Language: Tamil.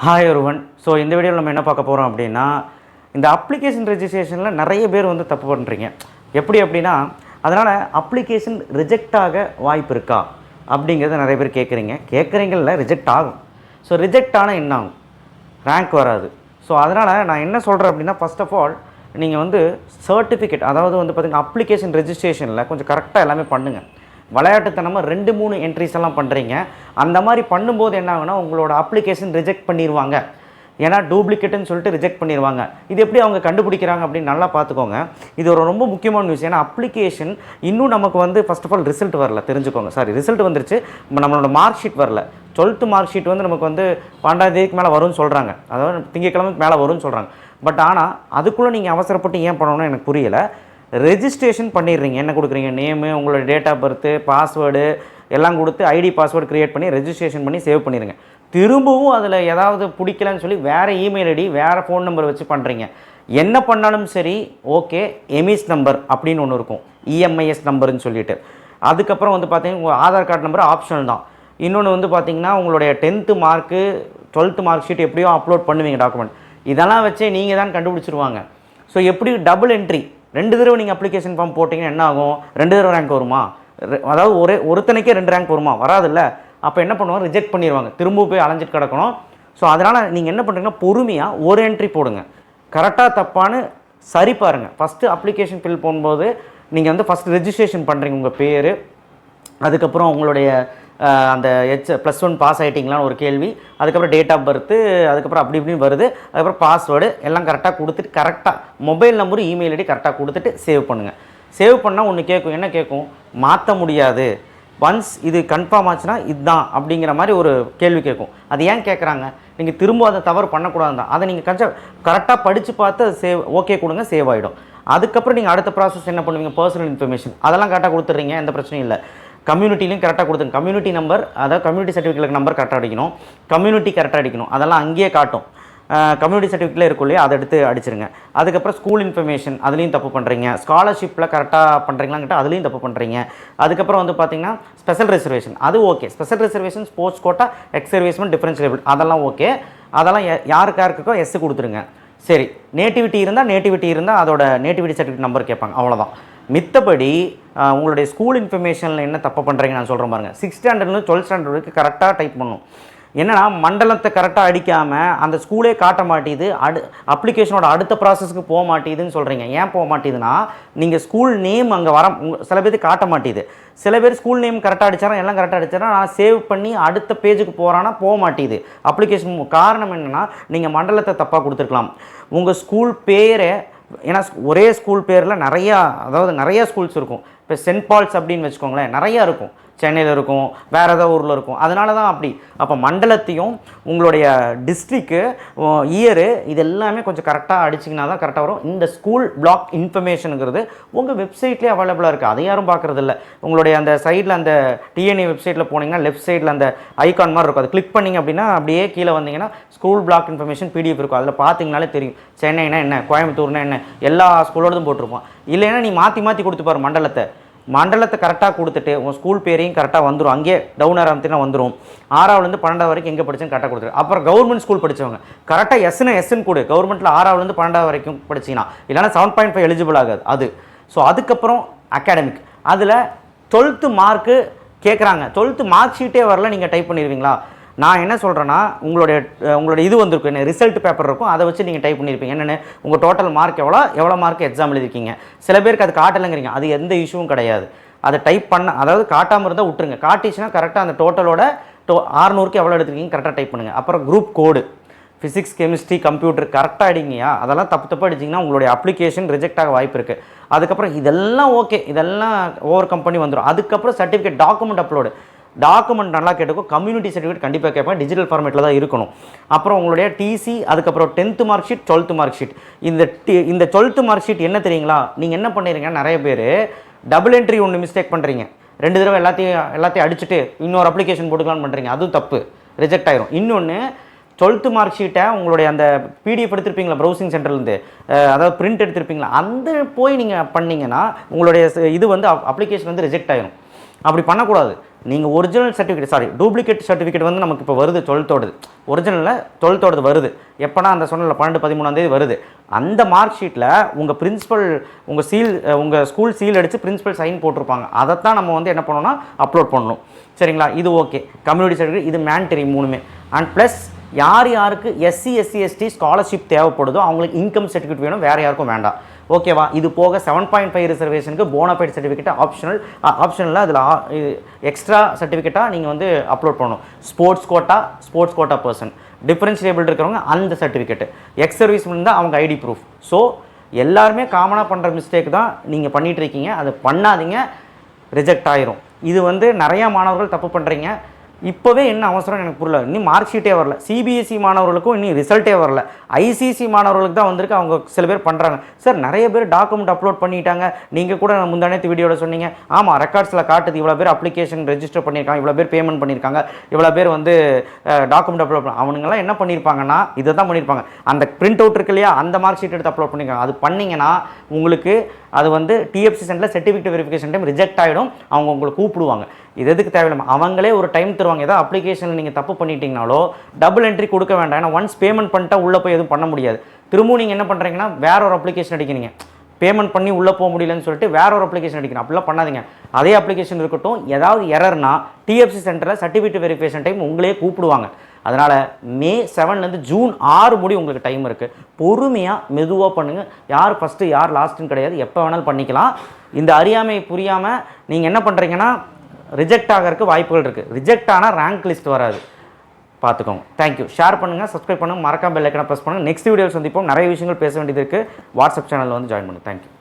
ஹாய் ஒருவன். ஸோ இந்த வீடியோவில் நம்ம என்ன பார்க்க போகிறோம் அப்படின்னா, இந்த அப்ளிகேஷன் ரெஜிஸ்ட்ரேஷனில் நிறைய பேர் வந்து தப்பு பண்ணுறீங்க. எப்படி அப்படின்னா, அதனால் அப்ளிகேஷன் ரிஜெக்ட் ஆக வாய்ப்பு இருக்கா அப்படிங்கிறத நிறைய பேர் கேட்குறீங்கல்ல, ரிஜெக்ட் ஆகும். ஸோ ரிஜெக்ட் ஆனால் என்ன ஆகும்? ரேங்க் வராது. ஸோ அதனால் நான் என்ன சொல்கிறேன் அப்படின்னா, ஃபர்ஸ்ட் ஆஃப் ஆல் நீங்கள் வந்து சர்டிஃபிகேட், அதாவது வந்து பார்த்திங்கன்னா அப்ளிகேஷன் ரெஜிஸ்ட்ரேஷனில் கொஞ்சம் கரெக்டாக எல்லாமே பண்ணுங்கள். விளையாட்டுத்தனமாக 2-3 என்ட்ரிஸ் எல்லாம் பண்ணுறீங்க. அந்த மாதிரி பண்ணும்போது என்ன ஆகுனா, உங்களோட அப்ளிகேஷன் ரிஜெக்ட் பண்ணிடுவாங்க. ஏன்னா டூப்ளிகேட்டுன்னு சொல்லிட்டு ரிஜெக்ட் பண்ணிடுவாங்க. இது எப்படி அவங்க கண்டுபிடிக்கிறாங்க அப்படின்னு நல்லா பார்த்துக்கோங்க. இது ஒரு ரொம்ப முக்கியமான நியூஸ். ஏன்னா அப்ளிகேஷன் இன்னும் நமக்கு வந்து ஃபர்ஸ்ட் ஆஃப் ஆல் ரிசல்ட் வரல, தெரிஞ்சுக்கோங்க. ரிசல்ட் வந்துருச்சு, நம்மளோட மார்க் ஷீட் வரல. 12th மார்க் ஷீட் வந்து நமக்கு வந்து 12ஆம் தேதிக்கு மேலே வரும்னு சொல்கிறாங்க. அதாவது திங்கட்கிழமைக்கு மேலே வரும்னு சொல்கிறாங்க. பட் ஆனால் அதுக்குள்ளே நீங்கள் அவசரப்பட்டு ஏன் பண்ணணும்னு எனக்கு புரியலை. ரெஜிஸ்ட்ரேஷன் பண்ணிடுறீங்க. என்ன கொடுக்குறீங்க? நேமு, உங்களோட டேட் ஆஃப் பர்த்து, பாஸ்வேர்டு எல்லாம் கொடுத்து ஐடி பாஸ்வேர்டு க்ரியேட் பண்ணி ரெஜிஸ்ட்ரேஷன் பண்ணி சேவ் பண்ணிடுங்க. திரும்பவும் அதில் ஏதாவது பிடிக்கலன்னு சொல்லி வேறு இமெயில் ஐடி, வேறு ஃபோன் நம்பர் வச்சு பண்ணுறீங்க. என்ன பண்ணாலும் சரி, ஓகே, எமிஸ் நம்பர் அப்படின்னு ஒன்று இருக்கும், இஎம்ஐஎஸ் நம்பர்னு சொல்லிட்டு. அதுக்கப்புறம் வந்து பார்த்தீங்கன்னா உங்கள் ஆதார் கார்டு நம்பர் ஆப்ஷனல் தான். இன்னொன்று வந்து பார்த்தீங்கன்னா உங்களுடைய 10th mark, 12th mark sheet எப்படியோ அப்லோட் பண்ணுவீங்க டாக்குமெண்ட். இதெல்லாம் வச்சே நீங்கள் தான் கண்டுபிடிச்சிருவாங்க. ஸோ எப்படி டபுள் என்ட்ரி 2 தடவை நீங்கள் அப்ளிகேஷன் ஃபார்ம் போட்டிங்கன்னா என்ன ஆகும்? 2 தடவை ரேங்க் வருமா? அதாவது ஒருத்தனைக்கே 2 ரேங்க் வருமா? வராதில்ல. அப்போ என்ன பண்ணுவாங்க? ரிஜெக்ட் பண்ணிடுவாங்க. திரும்ப போய் அலைஞ்சிட்டு கிடக்கணும். ஸோ அதனால் நீங்கள் என்ன பண்ணுறீங்கன்னா, பொறுமையாக ஒரு என்ட்ரி போடுங்க. கரெக்டாக தப்பான்னு சரி பாருங்கள். ஃபஸ்ட்டு அப்ளிகேஷன் ஃபில் பண்ணும்போது நீங்கள் வந்து ஃபஸ்ட்டு ரெஜிஸ்ட்ரேஷன் பண்ணுறீங்க, உங்கள் பேர், அதுக்கப்புறம் உங்களுடைய அந்த +1 பாஸ் ஆகிட்டிங்களான்னு ஒரு கேள்வி, அதுக்கப்புறம் டேட் ஆஃப் பர்த்து, அதுக்கப்புறம் அப்படி இப்படின்னு வருது, அதுக்கப்புறம் பாஸ்வேர்டு எல்லாம் கரெக்டாக கொடுத்துட்டு, கரெக்டாக மொபைல் நம்பரு, இமெயில் ஐடி கரெக்டாக கொடுத்துட்டு சேவ் பண்ணுங்கள். சேவ் பண்ணால் ஒன்று கேட்கும். என்ன கேட்கும்? மாற்ற முடியாது, ஒன்ஸ் இது கன்ஃபார்ம் ஆச்சுன்னா இதுதான் அப்படிங்கிற மாதிரி ஒரு கேள்வி கேட்கும். அது ஏன் கேட்குறாங்க? நீங்கள் திரும்ப அதை தவறு பண்ணக்கூடாது தான். அதை நீங்கள் கொஞ்சம் கரெக்டாக படித்து பார்த்து அது சேவ் ஓகே கொடுங்க, சேவ் ஆகிடும். அதுக்கப்புறம் நீங்கள் அடுத்த ப்ராசஸ் என்ன பண்ணுவீங்க? பர்சனல் இன்ஃபர்மேஷன் அதெல்லாம் கரெக்டாக கொடுத்துட்றீங்க, எந்த பிரச்சனையும் இல்லை. கம்யூனிட்டிலையும் கரெக்டாக கொடுத்துங்க. கம்யூனிட்டி நம்பர், அதாவது கம்யூனிட்டி சர்டிஃபிகேட் நம்பர் கரெக்டாக அடிக்கணும், கம்யூனிட்டி கரெக்டாக அடிக்கணும். அதெல்லாம் அங்கேயே காட்டும். கம்யூனிட்டி சர்டிஃபிகேட்டில் இருக்கும் இல்லையா, அதை எடுத்து அடிச்சிருங்க. அதுக்கப்புறம் ஸ்கூல் இன்ஃபர்மேஷன், அதுலேயும் தப்பு பண்ணுறீங்க. ஸ்காலர்ஷிப்பில் கரெக்டாக பண்ணுறீங்களாங்கிட்ட அதுலேயும் தப்பு பண்ணுறீங்க. அதுக்கப்புறம் வந்து பார்த்தீங்கன்னா ஸ்பெஷல் ரிசர்வேஷன், அது okay. Special reservation, sports quota, ex serviceman, differently abled அதெல்லாம் ஓகே. அதெல்லாம் யாருக்கோ எஸ் கொடுத்துருங்க. சரி, நேட்டிவிட்டி இருந்தால் அதோட நேட்டிவிட்டி சர்டிஃபிகேட் நம்பர் கேட்பாங்க, அவ்வளோதான். மித்தபடி உங்களுடைய ஸ்கூல் இன்ஃபர்மேஷனில் என்ன தப்பு பண்ணுறீங்க நான் சொல்கிறேன் பாருங்கள். 6th ஸ்டாண்டர்ட்லேருந்து 12th ஸ்டாண்டர்ட் வரைக்கும் கரெக்டாக டைப் பண்ணணும். என்னன்னா மண்டலத்தை கரெக்டாக அடிக்காமல் அந்த ஸ்கூலே காட்ட மாட்டேது, அப்ளிகேஷனோட அடுத்த ப்ராசஸ்க்கு போக மாட்டேதுன்னு சொல்கிறீங்க. ஏன் போக மாட்டேதுன்னா, நீங்கள் ஸ்கூல் நேம் அங்கே சில பேருக்கு காட்ட மாட்டேது. சில பேர் ஸ்கூல் நேம் கரெக்டாக அடிச்சாரா, எல்லாம் கரெக்டாக அடிச்சாரா, நான் சேவ் பண்ணி அடுத்த பேஜுக்கு போகிறான்னா போக மாட்டேது அப்ளிகேஷன். காரணம் என்னென்னா, நீங்கள் மண்டலத்தை தப்பாக கொடுத்துருக்கலாம். உங்கள் ஸ்கூல் பேரை, ஏன்னா ஒரே ஸ்கூல் பேரில் நிறையா ஸ்கூல்ஸ் இருக்கும். இப்போ சென்ட் பால்ஸ் அப்படின்னு வச்சுக்கோங்களேன், நிறையா இருக்கும். சென்னையில் இருக்கும், வேறு ஏதாவது ஊரில் இருக்கும். அதனால தான் அப்படி. அப்போ மண்டலத்தையும் உங்களுடைய டிஸ்ட்ரிக்கு, இயரு, இது எல்லாமே கொஞ்சம் கரெக்டாக அடிச்சிங்கன்னா தான் கரெக்டாக வரும். இந்த ஸ்கூல் பிளாக் இன்ஃபர்மேஷனுங்கிறது உங்கள் வெப்சைட்லேயே அவைலபிளாக இருக்குது. அதை யாரும் பார்க்குறதில்ல. உங்களுடைய அந்த சைடில், அந்த டிஎன்ஏ வெப்சைட்டில் போனீங்கன்னா லெஃப்ட் சைடில் அந்த ஐகான் மாதிரி இருக்கும், அதை கிளிக் பண்ணிங்க அப்படின்னா அப்படியே கீழே வந்தீங்கன்னா ஸ்கூல் பிளாக் இன்ஃபர்மேஷன் பிடிஎஃப் இருக்கும். அதில் பார்த்தீங்கனாலே தெரியும். சென்னைனா என்ன, கோயம்புத்தூர்னா என்ன, எல்லா ஸ்கூலோடதும் போட்டிருப்போம். இல்லைன்னா நீ மாற்றி கொடுத்துப்பார் மண்டலத்தை கரெக்டாக கொடுத்துட்டு உங்கள் ஸ்கூல் பேரையும் கரெக்டாக வந்துடும். அங்கேயே டவுன் ஆரம்பிச்சுன்னா வந்துடும். 6ஆவதுலேருந்து 12ஆவது வரைக்கும் எங்கே படிச்சுன்னு கரெக்டாக கொடுத்துரு. அப்புறம் கவர்மெண்ட் ஸ்கூல் படித்தவங்க கரெக்டாக எஸ்ன்னு கொடு. கவர்மெண்ட்டில் 6ஆவதுலேருந்து 12ஆவது வரைக்கும் படிச்சிங்கன்னா, இல்லைனா 7.5 எலிஜிபிள் ஆகாது அது. ஸோ அதுக்கப்புறம் அகாடமிக், அதில் 12th மார்க்கு கேட்குறாங்க. 12th மார்க் ஷீட்டே வரல, நீங்கள் டைப் பண்ணிடுவீங்களா? நான் என்ன சொல்கிறேன்னா, உங்களோட இது வந்திருக்கும், என்ன ரிசல்ட் பேப்பர் இருக்கும், அதை வச்சு நீங்கள் டைப் பண்ணியிருப்பீங்க. என்னென்னு உங்கள் டோட்டல் மார்க் எவ்வளோ மார்க் எக்ஸாம் எழுதிருக்கீங்க. சில பேருக்கு அது காட்டலைங்கிறீங்க, அது எந்த இஷ்யூவும் கிடையாது. அதை டைப் பண்ண, அதாவது காட்டாமல் இருந்தால் விட்டுருங்க. காட்டிச்சுன்னா கரெக்டாக அந்த டோட்டலோட 600க்கு எவ்வளோ எடுத்துருக்கீங்க கரெக்டாக டைப் பண்ணுங்கள். அப்புறம் குரூப் கோடு, ஃபிசிக்ஸ், கெமிஸ்ட்ரி, கம்ப்யூட்டர் கரெக்டாக அடிங்கயா. அதெல்லாம் தப்பு அடிச்சிங்கன்னா உங்களுடைய அப்ளிகேஷன் ரிஜெக்ட் ஆக வாய்ப்பு இருக்குது. அதுக்கப்புறம் இதெல்லாம் ஓகே, இதெல்லாம் ஓவர் கம்பெனி வந்துடும். அதுக்கப்புறம் சர்டிஃபிகேட், டாக்குமெண்ட் அப்லோடு. டாக்குமெண்ட் நல்லா கேட்டுக்கும். கம்யூனிட்டி சர்டிஃபிகேட் கண்டிப்பாக கேட்பேன், டிஜிட்டல் ஃபார்மேட்டில் தான் இருக்கணும். அப்புறம் உங்களுடைய டிசி, அதுக்கப்புறம் 10th mark sheet, 12th mark sheet. இந்த 12th மார்க் ஷீட் என்ன தெரியுங்களா, நீங்கள் என்ன பண்ணுறீங்க, நிறைய பேர் டபுள் என்ட்ரி ஒன்று மிஸ்டேக் பண்ணுறீங்க. 2 தடவை எல்லாத்தையும் அடிச்சுட்டு இன்னொரு அப்ளிகேஷன் போட்டுக்கலான்னு பண்ணுறீங்க. அதுவும் தப்பு, ரிஜெக்ட் ஆயிரும். இன்னொன்று, 12th மார்க் ஷீட்டை உங்களுடைய அந்த பிடிஎஃப் எடுத்திருப்பீங்களா ப்ரௌசிங் சென்டர்லேருந்து, அதாவது பிரிண்ட் எடுத்திருப்பீங்களா, அந்த போய் நீங்கள் பண்ணிங்கன்னா உங்களுடைய இது வந்து அப்ளிகேஷன் வந்து ரிஜெக்ட் ஆகிடும். அப்படி பண்ணக்கூடாது. நீங்கள் ஒரிஜினல் சர்டிஃபிகேட் டூப்ளிகேட் சர்டிஃபிகேட் வந்து நமக்கு இப்போ வருது 12th ஒரிஜினலில் 12th வருது. எப்போனா அந்த சொன்னல 12-13 வருது. அந்த மார்க் ஷீட்டில் உங்கள் பிரின்சிபல் உங்கள் ஸ்கூல் சீல் அடித்து பிரின்சிபல் சைன் போட்டிருப்பாங்க. அதைத்தான் நம்ம வந்து என்ன பண்ணணும்னா அப்லோட் பண்ணணும். சரிங்களா? இது ஓகே. கம்யூனிட்டி சர்டிஃபிகேட் இது மேண்டரி 3மே. அண்ட் ப்ளஸ் யாருக்கு SC/SC/ST ஸ்காலர்ஷிப் தேவைப்படுதோ அவங்களுக்கு இன்கம் சர்டிஃபிகேட் வேணும், வேறு யாருக்கும் வேண்டாம். ஓகேவா? இது போக 7.5 ரிசர்வேஷனுக்கு போனஃபைட் சர்டிஃபிகேட் ஆப்ஷனில் அதில் எக்ஸ்ட்ரா சர்டிஃபிகேட்டாக நீங்கள் வந்து அப்லோட் பண்ணணும். ஸ்போர்ட்ஸ் கோட்டா பர்சன், டிஃபரன்ஷியபிள் இருக்கிறவங்க அந்த சர்டிஃபிகேட்டு, எக்ஸ் சர்வீஸ் இருந்தால் அவங்க ஐடி ப்ரூஃப். ஸோ எல்லாருமே காமனாக பண்ணுற மிஸ்டேக் தான் நீங்கள் பண்ணிகிட்டு இருக்கீங்க. அது பண்ணாதீங்க, ரிஜெக்ட் ஆயிரும். இது வந்து நிறையா மாணவர்கள் தப்பு பண்ணுறீங்க. இப்போவே என்ன அவசரம் எனக்கு புரியல. இன்னும் மார்க் ஷீட்டே வரல. CBSE மாணவர்களுக்கும் இன்னும் ரிசல்ட்டே வரல. ICC மாணவர்களுக்கு தான் வந்திருக்கு. அவங்க சில பேர் பண்ணுறாங்க. சார் நிறைய பேர் டாக்குமெண்ட் அப்லோட் பண்ணிட்டாங்க. நீங்கள் கூட முந்தானத்து வீடியோவில் சொன்னீங்க. ஆமாம், ரெக்கார்ட்ஸில் காட்டுது இவ்வளோ பேர் அப்ளிகேஷன் ரெஜிஸ்டர் பண்ணியிருக்காங்க, இவ்வளோ பேர் பேமெண்ட் பண்ணியிருக்காங்க, இவ்வளோ பேர் வந்து டாக்குமெண்ட் அப்லோட் அவனுங்கெல்லாம் என்ன பண்ணியிருப்பாங்கன்னா இதை தான் பண்ணியிருப்பாங்க. அந்த பிரிண்ட் அவுட் இருக்கு இல்லையா, அந்த மார்க் ஷீட் எடுத்து அப்லோட் பண்ணியிருக்காங்க. அது பண்ணிங்கன்னா உங்களுக்கு அது வந்து TFC சென்டரில் சர்டிஃபிகேட் வெரிஃபிகேஷன் டைம் ரிஜெக்ட் ஆகிடும். அவங்க உங்களை கூப்பிடுவாங்க. இது எதுக்கு தேவையில்லை, அவங்களே ஒரு டைம் தருவாங்க. ஏதாவது அப்ளிகேஷனில் நீங்கள் தப்பு பண்ணிட்டீங்கனாலோ டபுள் என்ட்ரி கொடுக்க வேண்டாம். ஏன்னா ஒன்ஸ் பேமெண்ட் பண்ணிட்டா உள்ளே போய் எதுவும் பண்ண முடியாது. திரும்பவும் நீங்கள் என்ன பண்ணுறீங்கன்னா வேற ஒரு அப்ளிகேஷன் அடிக்கிறீங்க. பேமெண்ட் பண்ணி உள்ளே போக முடியலன்னு சொல்லிட்டு வேற ஒரு அப்ளிகேஷன் அடிக்கணும். அப்படிலாம் பண்ணாதீங்க. அதே அப்ளிகேஷன் இருக்கட்டும். ஏதாவது எரர்னா TFC சென்டரில் சர்டிஃபிகேட் வெரிஃபிகேஷன் டைம் உங்களே கூப்பிடுவாங்க. அதனால் May 7 June 6 முடி உங்களுக்கு டைம் இருக்குது. பொறுமையாக மெதுவாக பண்ணுங்கள். யார் ஃபஸ்ட்டு யார் லாஸ்ட்டுன்னு கிடையாது, எப்போ வேணாலும் பண்ணிக்கலாம். இந்த அறியாமை புரியாமல் நீங்கள் என்ன பண்ணுறீங்கன்னா ரிஜெக்ட் ஆகிறதுக்கு வாய்ப்புகள் இருக்குது. ரிஜெக்ட் ஆனால் ரேங்க் லிஸ்ட் வராது, பார்த்துக்கோங்க. தேங்க்யூ. ஷேர் பண்ணுங்கள், சப்ஸ்கிரைப் பண்ணுங்கள், மறக்காம பெல் ஐக்கனை ப்ரெஸ் பண்ணுங்கள். நெக்ஸ்ட் வீடியோவில் சந்திப்போம். நிறைய விஷயங்கள் பேச வேண்டியது இருக்குது. வாட்ஸ்அப் சேனலில் வந்து ஜாயின் பண்ணுங்கள். தேங்க்யூ.